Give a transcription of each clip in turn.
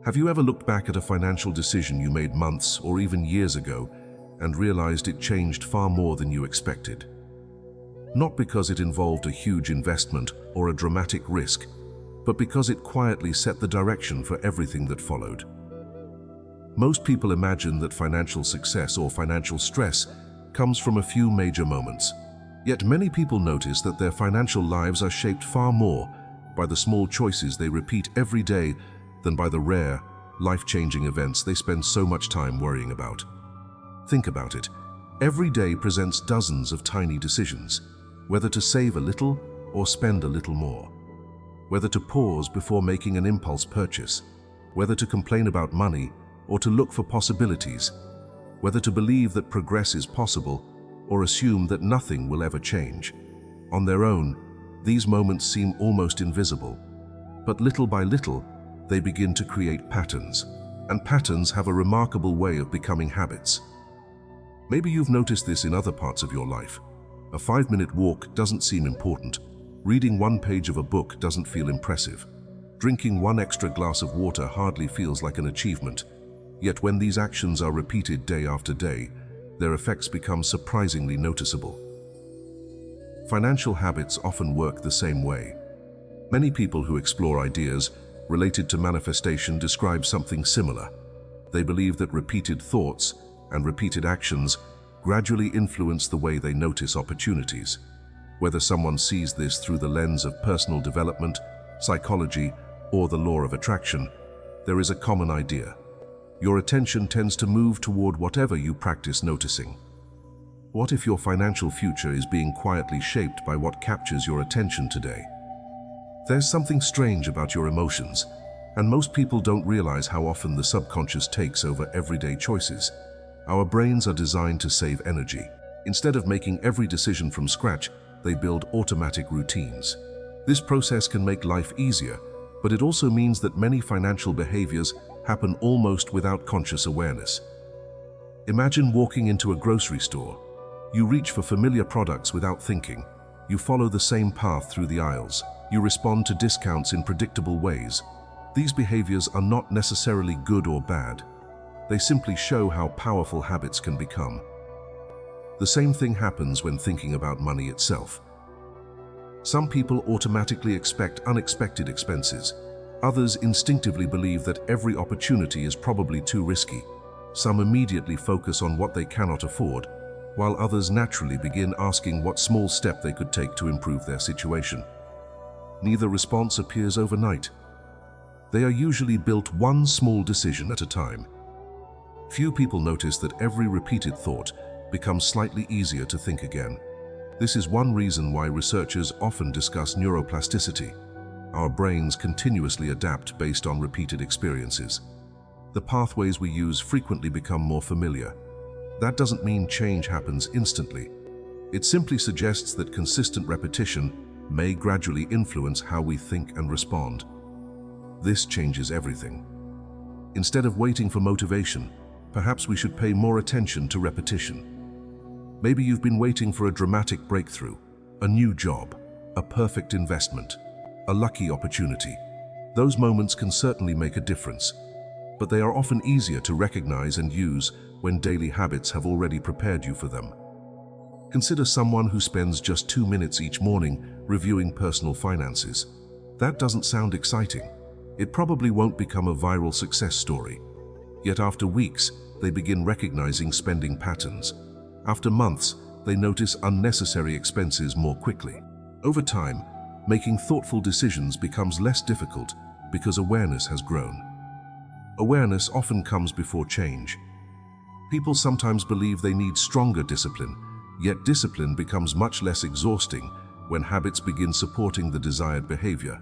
Have you ever looked back at a financial decision you made months or even years ago and realized it changed far more than you expected? Not because it involved a huge investment or a dramatic risk, but because it quietly set the direction for everything that followed. Most people imagine that financial success or financial stress comes from a few major moments. Yet many people notice that their financial lives are shaped far more by the small choices they repeat every day than by the rare, life-changing events they spend so much time worrying about. Think about it. Every day presents dozens of tiny decisions, whether to save a little or spend a little more, whether to pause before making an impulse purchase, whether to complain about money or to look for possibilities, whether to believe that progress is possible or assume that nothing will ever change. On their own, these moments seem almost invisible, but little by little, they begin to create patterns, and patterns have a remarkable way of becoming habits. Maybe you've noticed this in other parts of your life. A 5-minute walk doesn't seem important. Reading one page of a book doesn't feel impressive. Drinking one extra glass of water hardly feels like an achievement. Yet when these actions are repeated day after day, their effects become surprisingly noticeable. Financial habits often work the same way. Many people who explore ideas related to manifestation describe something similar. They believe that repeated thoughts and repeated actions gradually influence the way they notice opportunities. Whether someone sees this through the lens of personal development, psychology, or the law of attraction, there is a common idea. Your attention tends to move toward whatever you practice noticing. What if your financial future is being quietly shaped by what captures your attention today? There's something strange about your emotions, and most people don't realize how often the subconscious takes over everyday choices. Our brains are designed to save energy. Instead of making every decision from scratch, they build automatic routines. This process can make life easier, but it also means that many financial behaviors happen almost without conscious awareness. Imagine walking into a grocery store. You reach for familiar products without thinking. You follow the same path through the aisles. You respond to discounts in predictable ways. These behaviors are not necessarily good or bad. They simply show how powerful habits can become. The same thing happens when thinking about money itself. Some people automatically expect unexpected expenses. Others instinctively believe that every opportunity is probably too risky. Some immediately focus on what they cannot afford, while others naturally begin asking what small step they could take to improve their situation. Neither response appears overnight. They are usually built one small decision at a time. Few people notice that every repeated thought becomes slightly easier to think again. This is one reason why researchers often discuss neuroplasticity. Our brains continuously adapt based on repeated experiences. The pathways we use frequently become more familiar. That doesn't mean change happens instantly. It simply suggests that consistent repetition may gradually influence how we think and respond. This changes everything. Instead of waiting for motivation, perhaps we should pay more attention to repetition. Maybe you've been waiting for a dramatic breakthrough, a new job, a perfect investment, a lucky opportunity. Those moments can certainly make a difference, but they are often easier to recognize and use when daily habits have already prepared you for them. Consider someone who spends just 2 minutes each morning reviewing personal finances. That doesn't sound exciting. It probably won't become a viral success story. Yet after weeks, they begin recognizing spending patterns. After months, they notice unnecessary expenses more quickly. Over time, making thoughtful decisions becomes less difficult because awareness has grown. Awareness often comes before change. People sometimes believe they need stronger discipline, yet discipline becomes much less exhausting when habits begin supporting the desired behavior.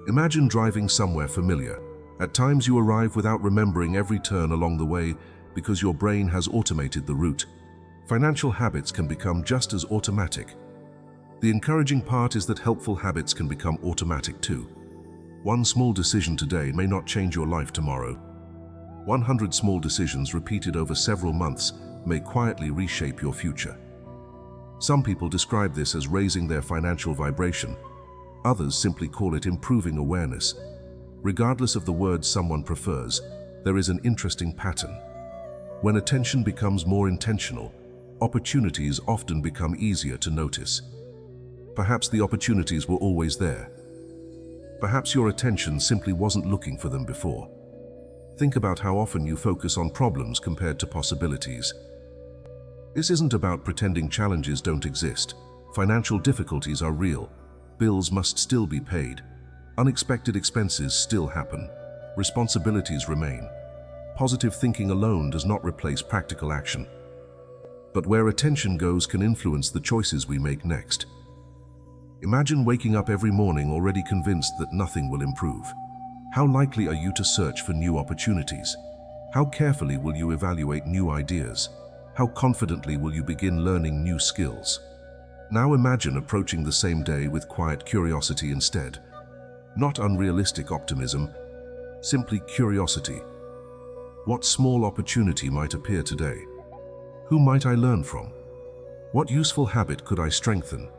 Imagine driving somewhere familiar. At times you arrive without remembering every turn along the way because your brain has automated the route. Financial habits can become just as automatic. The encouraging part is that helpful habits can become automatic too. One small decision today may not change your life tomorrow. 100 small decisions repeated over several months may quietly reshape your future. Some people describe this as raising their financial vibration. Others simply call it improving awareness. Regardless of the word someone prefers, there is an interesting pattern. When attention becomes more intentional, opportunities often become easier to notice. Perhaps the opportunities were always there. Perhaps your attention simply wasn't looking for them before. Think about how often you focus on problems compared to possibilities. This isn't about pretending challenges don't exist. Financial difficulties are real. Bills must still be paid. Unexpected expenses still happen. Responsibilities remain. Positive thinking alone does not replace practical action. But where attention goes can influence the choices we make next. Imagine waking up every morning already convinced that nothing will improve. How likely are you to search for new opportunities? How carefully will you evaluate new ideas? How confidently will you begin learning new skills? Now imagine approaching the same day with quiet curiosity instead. Not unrealistic optimism, simply curiosity. What small opportunity might appear today? Who might I learn from? What useful habit could I strengthen?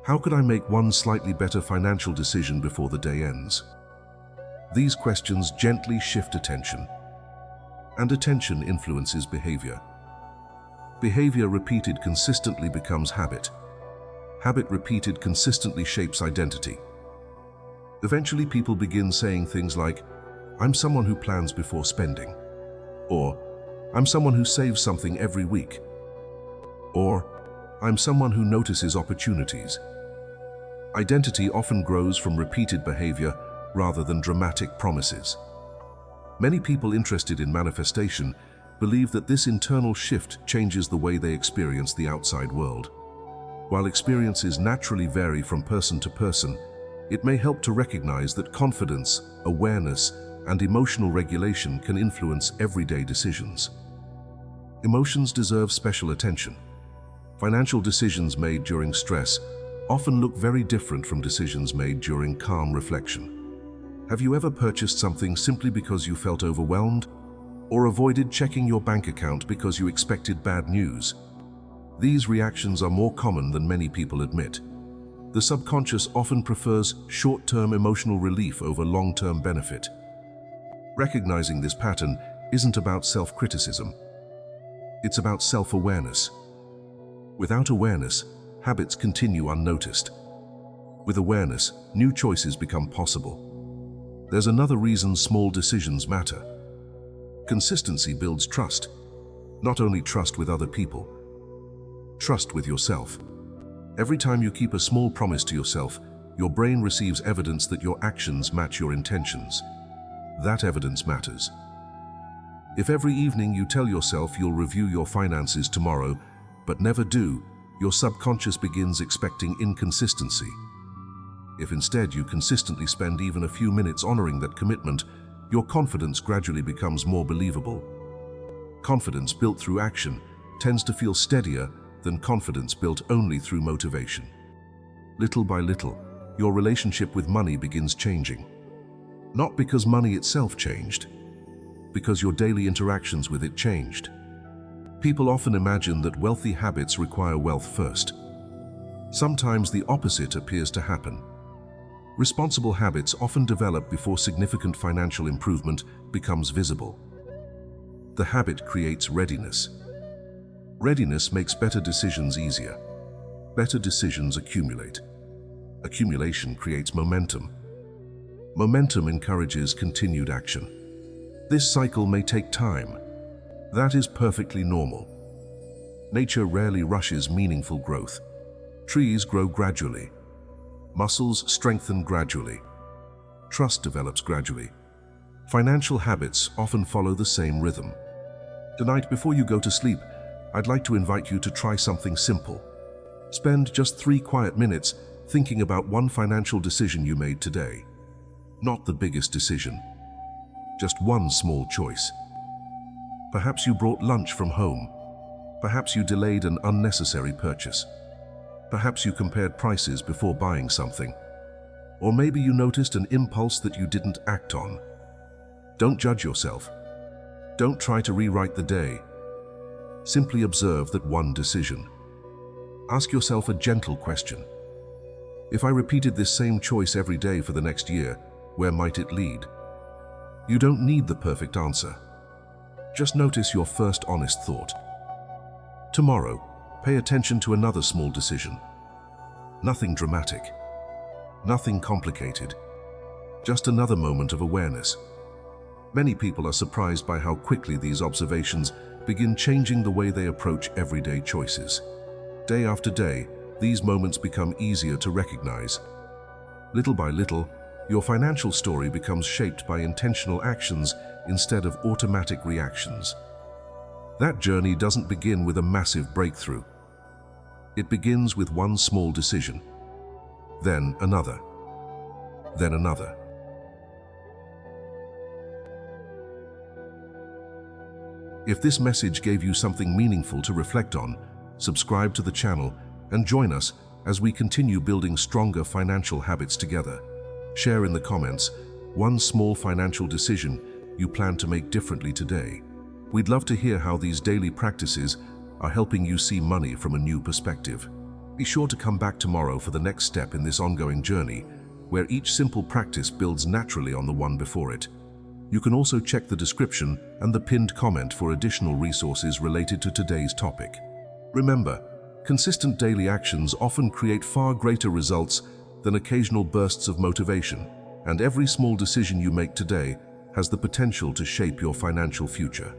How could I make one slightly better financial decision before the day ends? These questions gently shift attention. And attention influences behavior. Behavior repeated consistently becomes habit. Habit repeated consistently shapes identity. Eventually people begin saying things like, "I'm someone who plans before spending," or "I'm someone who saves something every week," or "I'm someone who notices opportunities." Identity often grows from repeated behavior rather than dramatic promises. Many people interested in manifestation believe that this internal shift changes the way they experience the outside world. While experiences naturally vary from person to person, it may help to recognize that confidence, awareness, and emotional regulation can influence everyday decisions. Emotions deserve special attention. Financial decisions made during stress often look very different from decisions made during calm reflection. Have you ever purchased something simply because you felt overwhelmed, or avoided checking your bank account because you expected bad news? These reactions are more common than many people admit. The subconscious often prefers short-term emotional relief over long-term benefit. Recognizing this pattern isn't about self-criticism. It's about self-awareness. Without awareness, habits continue unnoticed. With awareness, new choices become possible. There's another reason small decisions matter. Consistency builds trust. Not only trust with other people, trust with yourself. Every time you keep a small promise to yourself, your brain receives evidence that your actions match your intentions. That evidence matters. If every evening you tell yourself you'll review your finances tomorrow, but never do, your subconscious begins expecting inconsistency. If instead you consistently spend even a few minutes honoring that commitment, your confidence gradually becomes more believable. Confidence built through action tends to feel steadier than confidence built only through motivation. Little by little, your relationship with money begins changing. Not because money itself changed, because your daily interactions with it changed. People often imagine that wealthy habits require wealth first. Sometimes the opposite appears to happen. Responsible habits often develop before significant financial improvement becomes visible. The habit creates readiness. Readiness makes better decisions easier. Better decisions accumulate. Accumulation creates momentum. Momentum encourages continued action. This cycle may take time. That is perfectly normal. Nature rarely rushes meaningful growth. Trees grow gradually. Muscles strengthen gradually. Trust develops gradually. Financial habits often follow the same rhythm. Tonight, before you go to sleep, I'd like to invite you to try something simple. Spend just 3 quiet minutes thinking about one financial decision you made today. Not the biggest decision, just one small choice. Perhaps you brought lunch from home. Perhaps you delayed an unnecessary purchase. Perhaps you compared prices before buying something. Or maybe you noticed an impulse that you didn't act on. Don't judge yourself. Don't try to rewrite the day. Simply observe that one decision. Ask yourself a gentle question. If I repeated this same choice every day for the next year, Where might it lead? You don't need the perfect answer. Just notice your first honest thought. Tomorrow, pay attention to another small decision. Nothing dramatic. Nothing complicated. Just another moment of awareness. Many people are surprised by how quickly these observations begin changing the way they approach everyday choices. Day after day, these moments become easier to recognize. Little by little, your financial story becomes shaped by intentional actions instead of automatic reactions. That journey doesn't begin with a massive breakthrough. It begins with one small decision, then another, then another. If this message gave you something meaningful to reflect on, subscribe to the channel and join us as we continue building stronger financial habits together. Share in the comments one small financial decision you plan to make differently today. We'd love to hear how these daily practices are helping you see money from a new perspective. Be sure to come back tomorrow for the next step in this ongoing journey, where each simple practice builds naturally on the one before it. You can also check the description and the pinned comment for additional resources related to today's topic. Remember, consistent daily actions often create far greater results than occasional bursts of motivation, and every small decision you make today has the potential to shape your financial future.